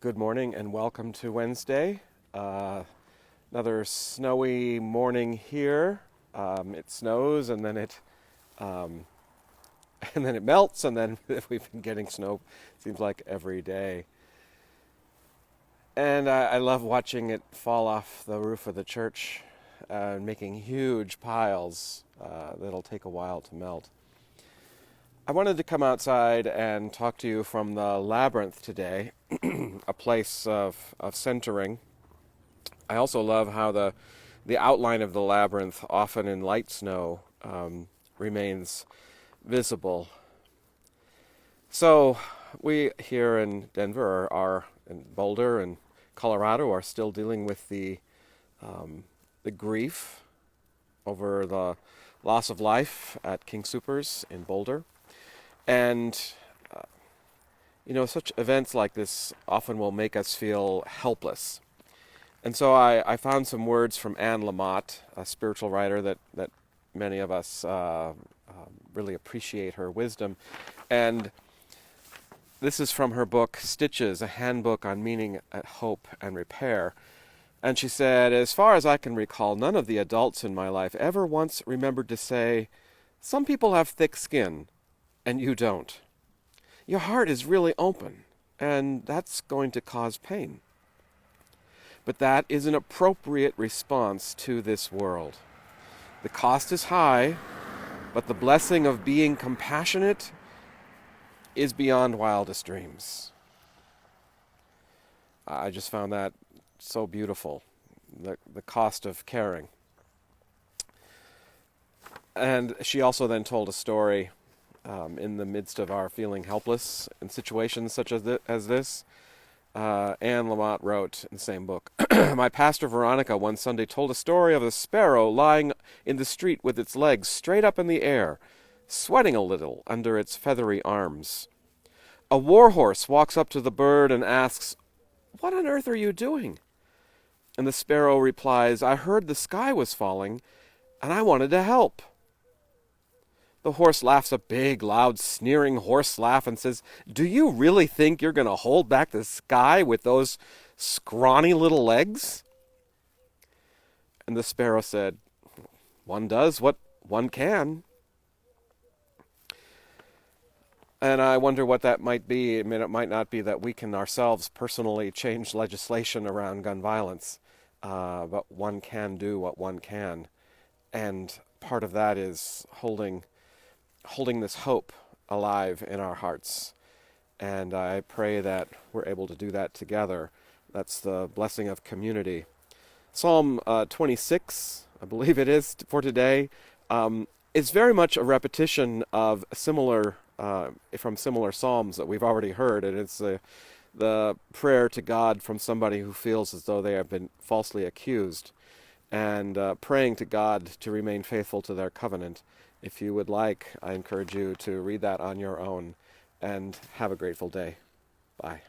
Good morning and welcome to Wednesday. Another snowy morning here. It snows and then it and then it melts, and then we've been getting snow, seems like every day. And I love watching it fall off the roof of the church, making huge piles that'll take a while to melt. I wanted to come outside and talk to you from the labyrinth today, a place of centering. I also love how the outline of the labyrinth, often in light snow, remains visible. So we here in Denver are in Boulder and Colorado are still dealing with the grief over the loss of life at King Soopers in Boulder. And, such events like this often will make us feel helpless. And so I found some words from Anne Lamott, a spiritual writer that many of us really appreciate her wisdom. And this is from her book, Stitches, a handbook on meaning, hope, and repair. And she said, as far as I can recall, none of the adults in my life ever once remembered to say, some people have thick skin, and you don't. Your heart is really open, and that's going to cause pain. But that is an appropriate response to this world. The cost is high, but the blessing of being compassionate is beyond wildest dreams. I just found that so beautiful, the cost of caring. And she also then told a story in the midst of our feeling helpless in situations such as this. Anne Lamott wrote in the same book, my pastor Veronica one Sunday told a story of a sparrow lying in the street with its legs straight up in the air, sweating a little under its feathery arms. A warhorse walks up to the bird and asks, what on earth are you doing? And the sparrow replies, I heard the sky was falling, and I wanted to help. The horse laughs a big, loud, sneering horse laugh and says, do you really think you're going to hold back the sky with those scrawny little legs? And the sparrow said, one does what one can. And I wonder what that might be. I mean, it might not be that we can ourselves personally change legislation around gun violence, but one can do what one can. And part of that is holding this hope alive in our hearts. And I pray that we're able to do that together. That's the blessing of community. Psalm 26, I believe it is for today, is very much a repetition of from similar psalms that we've already heard. And it's the prayer to God from somebody who feels as though they have been falsely accused, and praying to God to remain faithful to their covenant. If you would like, I encourage you to read that on your own, and have a grateful day. Bye.